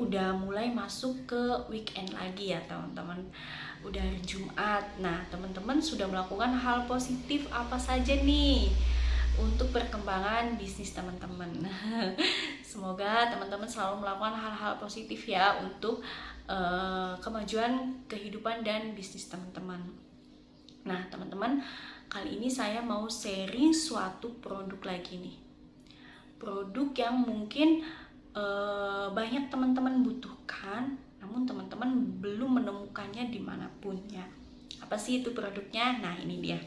udah mulai masuk ke weekend lagi ya teman-teman. Udah hari Jumat. Nah, teman-teman sudah melakukan hal positif apa saja nih untuk perkembangan bisnis teman-teman. Semoga teman-teman selalu melakukan hal-hal positif ya untuk kemajuan kehidupan dan bisnis teman-teman. Nah, teman-teman, kali ini saya mau sharing suatu produk lagi nih. Produk yang mungkin banyak teman-teman butuhkan, namun teman-teman belum menemukannya dimanapun ya. Apa sih itu produknya? Nah, ini dia,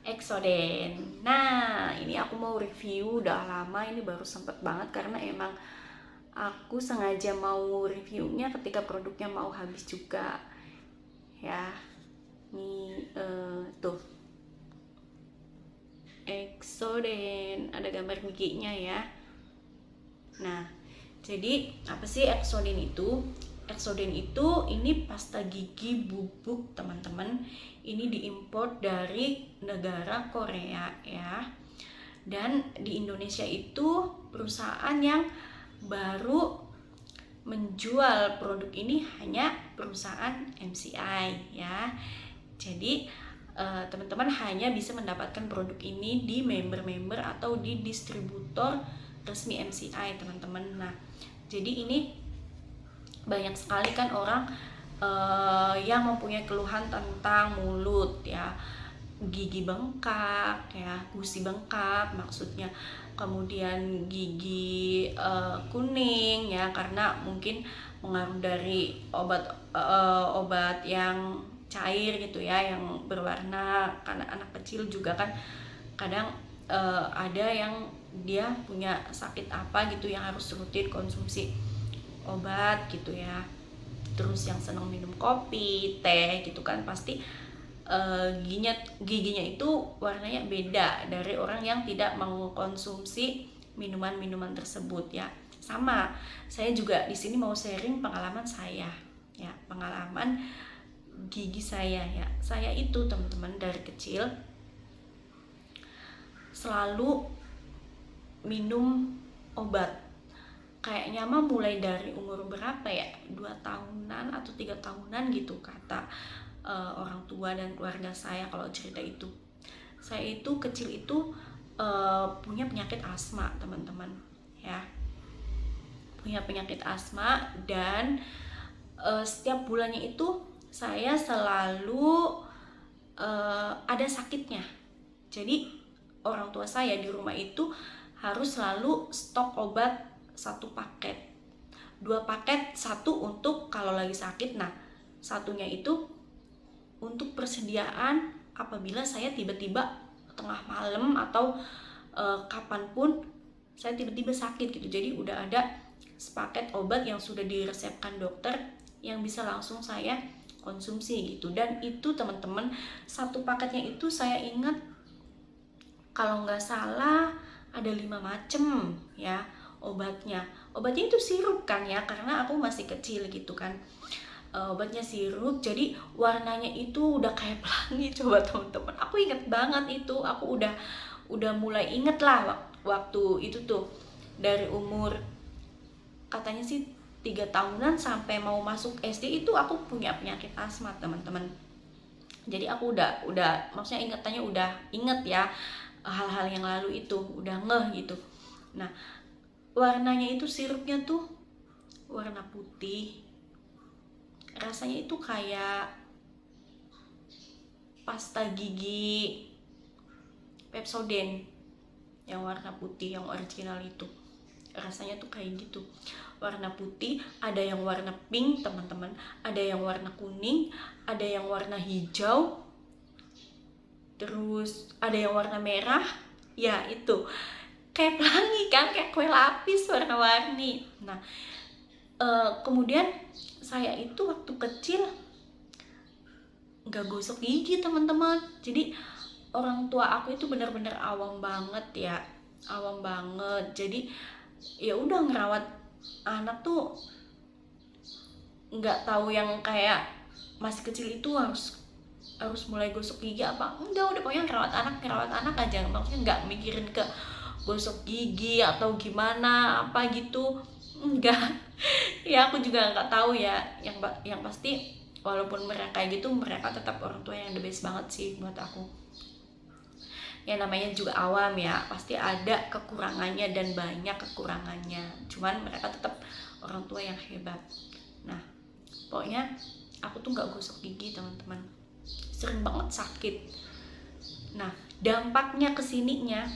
Exoden. Nah, ini aku mau review, udah lama, ini baru sempet banget karena emang aku sengaja mau reviewnya ketika produknya mau habis juga ya. Ini tuh Exoden, ada gambar giginya ya. Nah, jadi apa sih Exoden itu? Exoden itu ini pasta gigi bubuk teman-teman. Ini diimpor dari negara Korea ya. Dan di Indonesia itu perusahaan yang baru menjual produk ini hanya perusahaan MCI ya. Jadi teman-teman hanya bisa mendapatkan produk ini di member-member atau di distributor resmi MCI teman-teman. Nah, jadi ini banyak sekali kan orang yang mempunyai keluhan tentang mulut ya, gigi bengkak ya, gusi bengkak maksudnya, kemudian gigi kuning ya, karena mungkin pengaruh dari obat yang cair gitu ya, yang berwarna. Karena anak kecil juga kan kadang ada yang dia punya sakit apa gitu yang harus rutin konsumsi obat gitu ya. Terus yang senang minum kopi, teh gitu kan, pasti giginya itu warnanya beda dari orang yang tidak mengkonsumsi minuman-minuman tersebut ya. Sama, saya juga di sini mau sharing pengalaman saya ya, pengalaman gigi saya ya. Saya itu teman-teman dari kecil selalu minum obat. Kayaknya mah mulai dari umur berapa ya, 2 tahunan atau 3 tahunan gitu kata orang tua dan keluarga saya kalau cerita itu. Saya itu kecil itu punya penyakit asma teman-teman ya, punya penyakit asma. Dan setiap bulannya itu saya selalu ada sakitnya. Jadi orang tua saya di rumah itu harus selalu stok obat 1 paket, 2 paket, 1 untuk kalau lagi sakit. Nah, satunya itu untuk persediaan apabila saya tiba-tiba tengah malam atau kapanpun saya tiba-tiba sakit gitu. Jadi udah ada sepaket obat yang sudah diresepkan dokter yang bisa langsung saya konsumsi gitu. Dan itu teman-teman, 1 paketnya itu saya ingat kalau nggak salah ada 5 macem ya obatnya. Obatnya itu sirup kan ya, karena aku masih kecil gitu kan. Obatnya sirup, jadi warnanya itu udah kayak pelangi. Coba teman-teman, aku inget banget itu. Aku udah mulai inget lah waktu itu tuh, dari umur katanya sih 3 tahunan sampai mau masuk SD itu aku punya penyakit asma teman-teman. Jadi aku udah maksudnya ingatannya udah inget ya, hal-hal yang lalu itu udah ngeh gitu. Nah, warnanya itu sirupnya tuh warna putih. Rasanya itu kayak pasta gigi Pepsodent yang warna putih, yang original itu. Rasanya tuh kayak gitu, warna putih. Ada yang warna pink teman-teman, ada yang warna kuning, ada yang warna hijau, terus ada yang warna merah ya. Itu kayak pelangi kan, kayak kue lapis warna-warni. Nah, kemudian saya itu waktu kecil nggak gosok gigi teman-teman. Jadi orang tua aku itu benar-benar awam banget ya, awam banget. Jadi ya udah ngerawat anak tuh nggak tahu yang kayak masih kecil itu harus mulai gosok gigi apa enggak. Udah pokoknya ngerawat anak aja, maksudnya nggak mikirin ke gosok gigi atau gimana apa gitu. enggak. Ya aku juga nggak tahu ya, yang pasti walaupun mereka kayak gitu, mereka tetap orang tua yang the best banget sih buat aku. Ya namanya juga awam ya, pasti ada kekurangannya dan banyak kekurangannya, cuman mereka tetap orang tua yang hebat. Nah pokoknya aku tuh nggak gosok gigi teman-teman, sering banget sakit. Nah dampaknya kesininya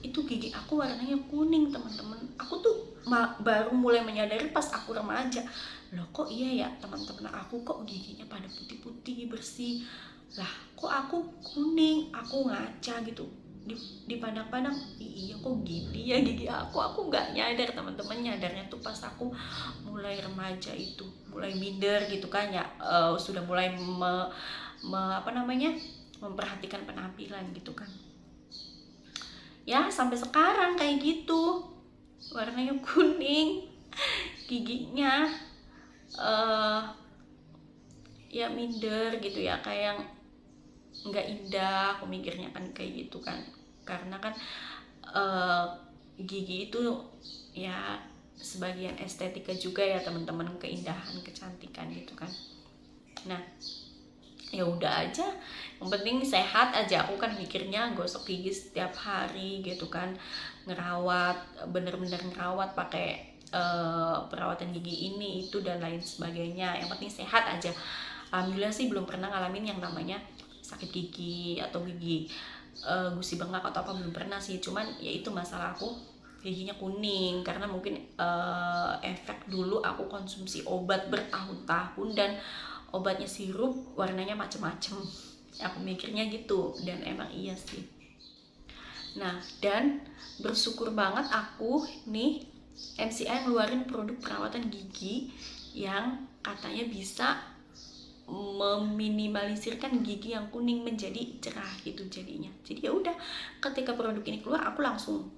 itu gigi aku warnanya kuning teman-teman. Aku tuh baru mulai menyadari pas aku remaja, loh kok iya ya teman-teman, aku kok giginya pada putih-putih bersih, lah kok aku kuning. Aku ngaca gitu, dipandang-pandang, iya kok gini ya gigi aku nggak nyadar teman-teman. Nyadarnya tuh pas aku mulai remaja itu, mulai minder gitu kan ya, sudah mulai apa namanya, memperhatikan penampilan gitu kan. Ya sampai sekarang kayak gitu, warnanya kuning giginya. Ya minder gitu ya, kayak nggak indah aku mikirnya kan kayak gitu kan. Karena kan gigi itu ya sebagian estetika juga ya teman-teman, keindahan, kecantikan gitu kan. Nah ya udah aja, yang penting sehat aja. Aku kan mikirnya gosok gigi setiap hari gitu kan, ngerawat, bener-bener ngerawat pakai perawatan gigi ini itu dan lain sebagainya. Yang penting sehat aja. Alhamdulillah sih belum pernah ngalamin yang namanya sakit gigi atau gigi gusi bengkak atau apa, belum pernah sih. Cuman ya itu masalah aku giginya kuning karena mungkin efek dulu aku konsumsi obat bertahun-tahun dan obatnya sirup warnanya macem-macem. Aku mikirnya gitu dan emang iya sih. Nah dan bersyukur banget aku nih, MCI ngeluarin produk perawatan gigi yang katanya bisa meminimalisirkan gigi yang kuning menjadi cerah gitu jadinya. Jadi ya udah, ketika produk ini keluar aku langsung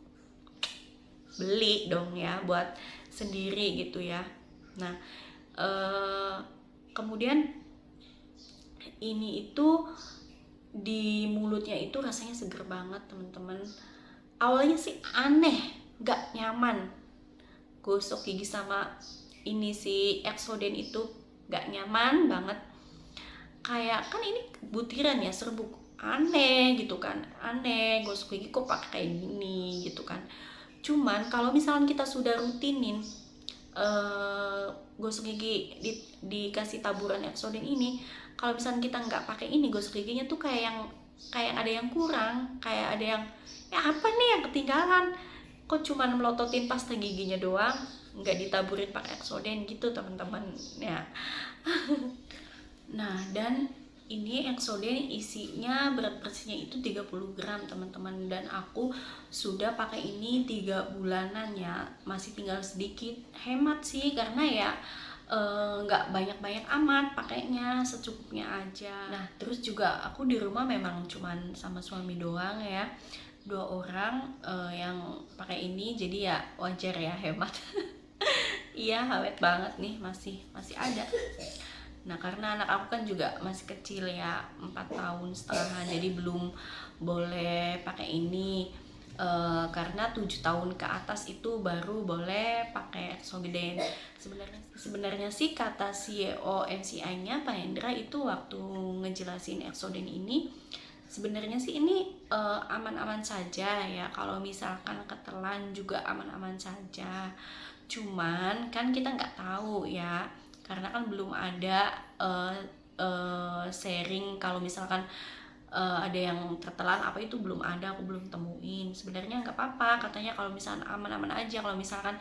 beli dong ya buat sendiri gitu ya. Nah kemudian ini itu di mulutnya itu rasanya seger banget teman-teman. Awalnya sih aneh, gak nyaman gosok gigi sama ini si Exoden itu, gak nyaman banget. Kayak kan ini butiran ya, serbuk, aneh gitu kan, aneh gosok gigi kok pakai kayak gini gitu kan. Cuman kalau misalkan kita sudah rutinin gosok gigi dikasih taburan Exoden ini, kalau misalnya kita nggak pakai ini, gosok giginya tuh kayak ada yang kurang, kayak ada yang ya apa nih yang ketinggalan, kok cuman melototin pasta giginya doang, nggak ditaburin pakai Exoden gitu teman-teman ya. Nah dan ini Exoden isinya berat bersihnya itu 30 gram teman-teman, dan aku sudah pakai ini 3 bulanan ya, masih tinggal sedikit. Hemat sih karena ya nggak banyak-banyak amat, pakainya secukupnya aja. Nah terus juga aku di rumah memang cuman sama suami doang ya, 2 orang yang pakai ini, jadi ya wajar ya hemat. Iya awet banget nih, masih ada. Nah karena anak aku kan juga masih kecil ya, 4 tahun setengah, jadi belum boleh pakai ini. Karena 7 tahun ke atas itu baru boleh pakai Exoden. Sebenarnya sih kata CEO MCI-nya Pak Hendra itu waktu ngejelasin Exoden ini, sebenarnya sih ini aman-aman saja ya, kalau misalkan ketelan juga aman-aman saja. Cuman kan kita nggak tahu ya, karena kan belum ada sharing kalau misalkan ada yang tertelan apa itu belum ada, aku belum temuin. Sebenarnya nggak apa-apa katanya, kalau misalkan aman-aman aja, kalau misalkan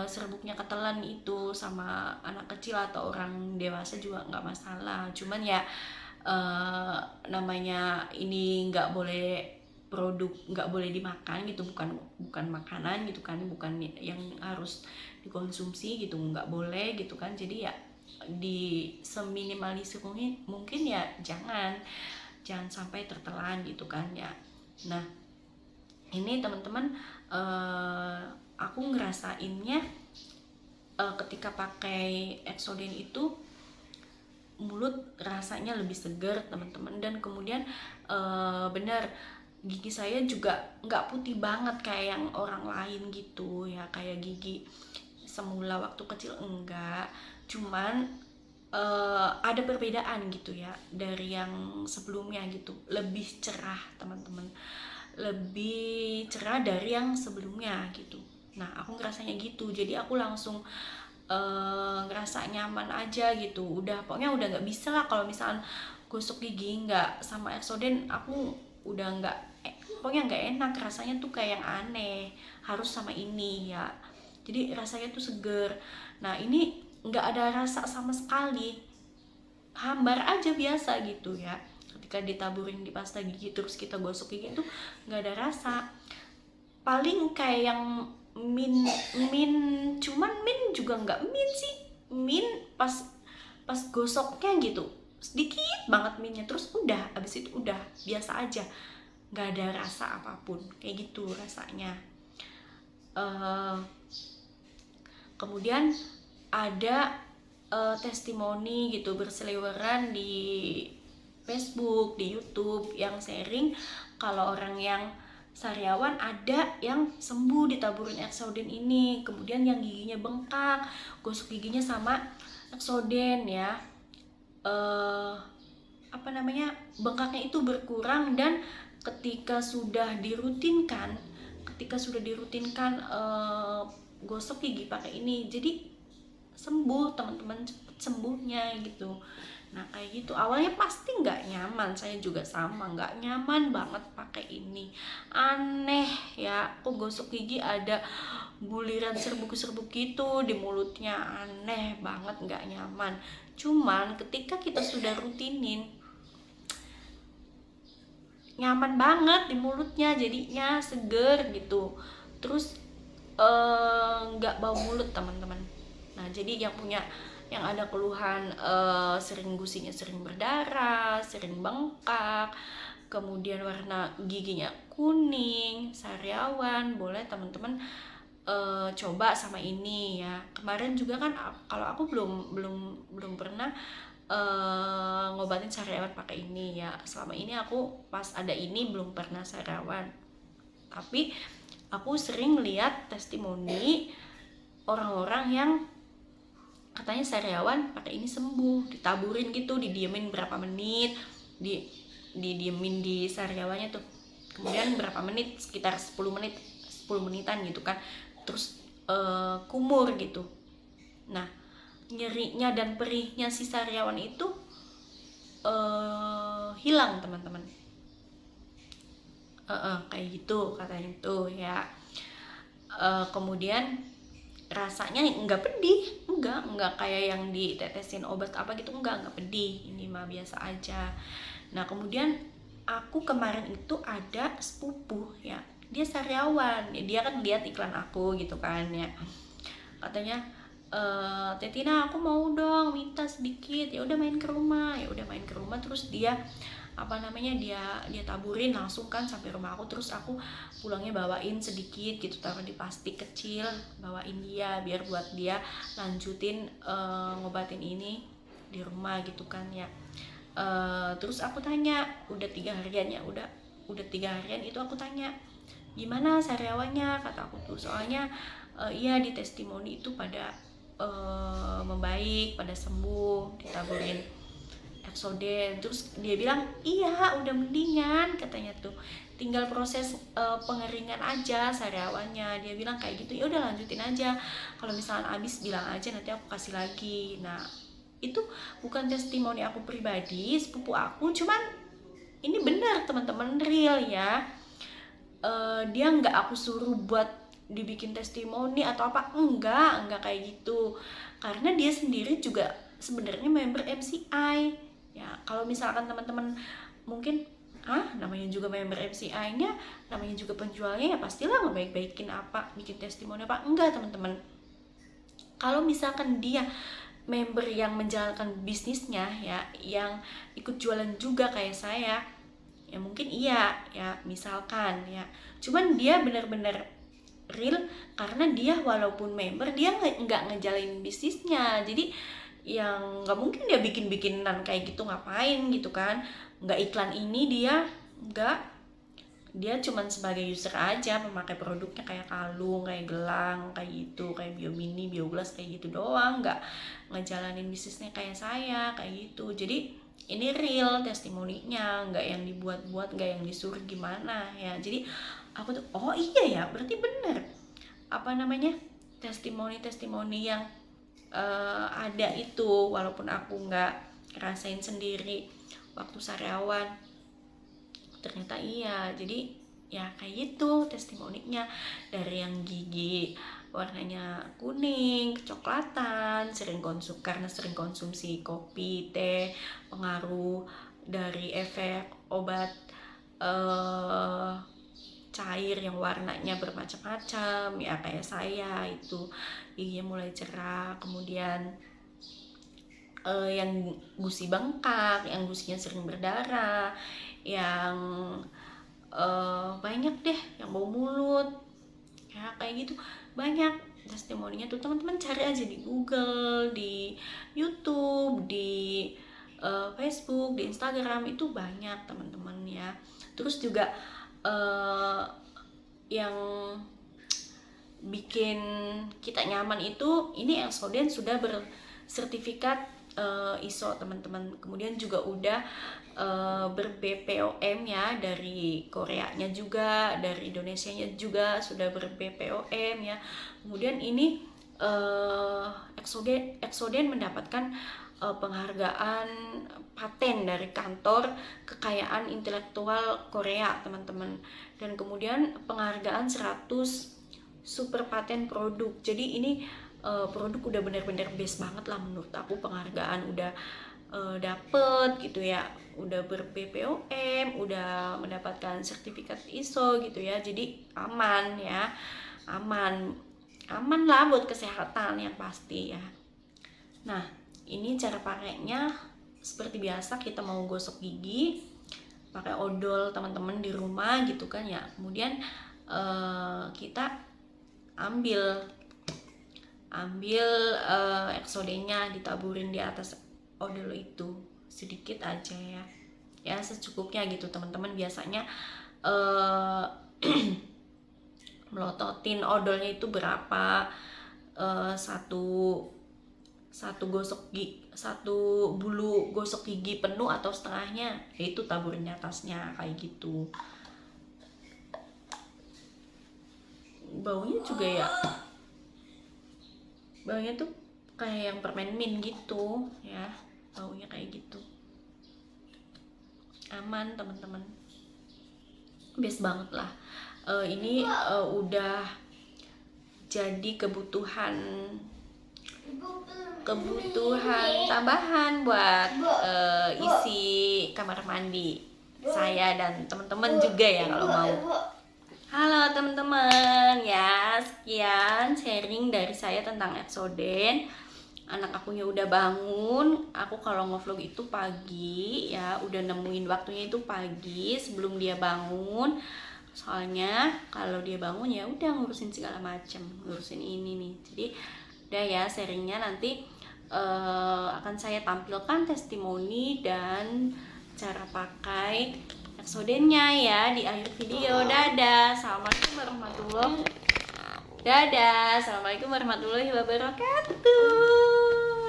serbuknya ketelan itu sama anak kecil atau orang dewasa juga nggak masalah. Cuman ya namanya ini nggak boleh, produk nggak boleh dimakan gitu, bukan makanan gitu kan, bukan yang harus dikonsumsi gitu, nggak boleh gitu kan. Jadi ya di seminimalisir mungkin ya jangan sampai tertelan gitu kan ya. Nah ini teman-teman aku ngerasainnya ketika pakai Exoden itu mulut rasanya lebih segar teman-teman, dan kemudian benar gigi saya juga nggak putih banget kayak yang orang lain gitu ya, kayak gigi semula waktu kecil enggak, cuman ada perbedaan gitu ya dari yang sebelumnya gitu, lebih cerah teman-teman, lebih cerah dari yang sebelumnya gitu. Nah aku ngerasanya gitu, jadi aku langsung ngerasa nyaman aja gitu. Pokoknya udah nggak bisa lah kalau misalkan gosok gigi nggak sama Exoden, aku udah nggak pokoknya nggak enak rasanya tuh, kayak yang aneh, harus sama ini ya. Jadi rasanya tuh seger. Nah ini nggak ada rasa sama sekali, hambar aja biasa gitu ya. Ketika ditaburin di pasta gigi terus kita gosok gigi itu nggak ada rasa. Paling kayak yang min min cuman min juga nggak min sih, min pas gosoknya gitu sedikit banget minnya, terus udah abis itu udah biasa aja, nggak ada rasa apapun kayak gitu rasanya. Kemudian ada testimoni gitu berseliweran di Facebook, di YouTube yang sharing kalau orang yang sariawan ada yang sembuh ditaburin Exoden ini, kemudian yang giginya bengkak gosok giginya sama Exoden ya, bengkaknya itu berkurang, dan ketika sudah dirutinkan gosok gigi pakai ini, jadi sembuh teman-teman, cepet sembuhnya gitu. Nah kayak gitu, awalnya pasti nggak nyaman, saya juga sama, nggak nyaman banget pakai ini, aneh ya, kok gosok gigi ada buliran serbuk-serbuk gitu di mulutnya, aneh banget, nggak nyaman. Cuman ketika kita sudah rutinin, nyaman banget di mulutnya, jadinya seger gitu, terus nggak bau mulut teman-teman. Nah jadi yang ada keluhan sering gusinya sering berdarah, sering bengkak, kemudian warna giginya kuning, sariawan, boleh teman-teman coba sama ini ya. Kemarin juga kan kalau aku belum pernah ngobatin sariawan pakai ini ya. Selama ini aku pas ada ini belum pernah sariawan, tapi aku sering lihat testimoni orang-orang yang katanya sariawan pakai ini sembuh, ditaburin gitu, didiemin berapa menit, didiemin di sariawannya tuh, kemudian berapa menit, sekitar 10 menitan gitu kan, terus kumur gitu. Nah nyerinya dan perihnya si sariawan itu hilang teman-teman. Kayak gitu katanya tuh ya. Kemudian rasanya nggak pedih, nggak kayak yang ditetesin obat apa gitu, nggak pedih, ini mah biasa aja. Nah kemudian aku kemarin itu ada sepupu ya, dia sariawan ya, dia kan lihat iklan aku gitu kan ya, katanya Tetina aku mau dong minta sedikit, ya udah main ke rumah, terus dia dia taburin langsung kan sampai rumah aku, terus aku pulangnya bawain sedikit gitu, taruh di plastik kecil, bawain dia biar buat dia lanjutin ngobatin ini di rumah gitu kan ya. Terus aku tanya udah 3 harian ya, udah 3 harian itu aku tanya gimana sariawannya, kata aku tuh soalnya iya di testimoni itu pada membaik, pada sembuh ditaburin Exoden. Terus dia bilang iya udah mendingan katanya tuh, tinggal proses pengeringan aja sariawannya, dia bilang kayak gitu. Ya udah lanjutin aja, kalau misalnya habis bilang aja nanti aku kasih lagi. Nah itu bukan testimoni aku pribadi, sepupu aku, cuman ini benar teman-teman, real ya. Dia nggak aku suruh buat dibikin testimoni atau apa, enggak kayak gitu, karena dia sendiri juga sebenarnya member MCI ya. Kalau misalkan teman-teman mungkin namanya juga member MCI-nya, namanya juga penjualnya, ya pastilah ngebaik-baikin apa, bikin testimoni apa, enggak teman-teman. Kalau misalkan dia member yang menjalankan bisnisnya ya, yang ikut jualan juga kayak saya ya, mungkin iya ya misalkan ya, cuman dia benar-benar real, karena dia walaupun member dia nggak ngejalanin bisnisnya, jadi yang nggak mungkin dia bikin-bikinan kayak gitu, ngapain gitu kan, nggak iklan ini dia nggak, dia cuman sebagai user aja, pemakai produknya kayak kalung, kayak gelang, kayak gitu, kayak Biomini, Bioglass kayak gitu doang, nggak ngejalanin bisnisnya kayak saya, kayak gitu. Jadi ini real testimoninya, nggak yang dibuat-buat, nggak yang disuruh gimana ya. Jadi aku tuh, oh iya ya, berarti bener apa namanya, testimoni yang ada itu, walaupun aku nggak rasain sendiri waktu sariawan, ternyata iya. Jadi ya kayak gitu testimoninya, dari yang gigi warnanya kuning, kecoklatan, karena sering konsumsi kopi, teh, pengaruh dari efek obat cair yang warnanya bermacam-macam ya, kayak saya itu giginya mulai cerah. Kemudian yang gusi bengkak, yang gusinya sering berdarah, yang banyak deh, yang bau mulut ya, kayak gitu banyak testimoninya tuh. Teman-teman cari aja di Google, di YouTube, di Facebook, di Instagram, itu banyak teman-teman ya. Terus juga yang bikin kita nyaman itu, ini Exoden sudah bersertifikat ISO teman-teman. Kemudian juga udah ber-BPOM ya, dari Koreanya juga, dari Indonesianya juga sudah ber-BPOM ya. Kemudian ini Exoden mendapatkan penghargaan paten dari kantor kekayaan intelektual Korea teman-teman, dan kemudian penghargaan 100 super paten produk. Jadi ini produk udah bener-bener best banget lah menurut aku, penghargaan udah dapet gitu ya, udah ber-BPOM, udah mendapatkan sertifikat ISO gitu ya. Jadi aman ya, aman lah buat kesehatan yang pasti ya. Nah ini cara pakainya seperti biasa, kita mau gosok gigi pakai odol teman-teman di rumah gitu kan ya. Kemudian kita ambil Exodennya, ditaburin di atas odol itu sedikit aja ya secukupnya gitu teman-teman. Biasanya melototin odolnya itu berapa, satu bulu gosok gigi penuh atau setengahnya, itu taburin di atasnya kayak gitu. Baunya juga ya, baunya tuh kayak yang permen mint gitu ya, baunya kayak gitu. Aman teman-teman, best banget lah. Ini udah jadi kebutuhan tambahan buat isi kamar mandi saya dan teman-teman juga ya kalau mau. Halo teman-teman ya, sekian sharing dari saya tentang Exoden. Anak akunya udah bangun. Aku kalau ngevlog itu pagi ya, udah nemuin waktunya itu pagi sebelum dia bangun. Soalnya kalau dia bangun ya udah ngurusin segala macam, ngurusin ini nih. Jadi udah ya sharingnya, nanti akan saya tampilkan testimoni dan cara pakai Exodennya ya di akhir video. Dadah, assalamualaikum warahmatullahi wabarakatuh.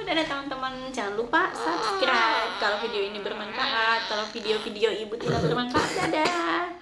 Dadah teman-teman, jangan lupa subscribe kalau video ini bermanfaat. Kalau video-video ibu tidak bermanfaat, dadah.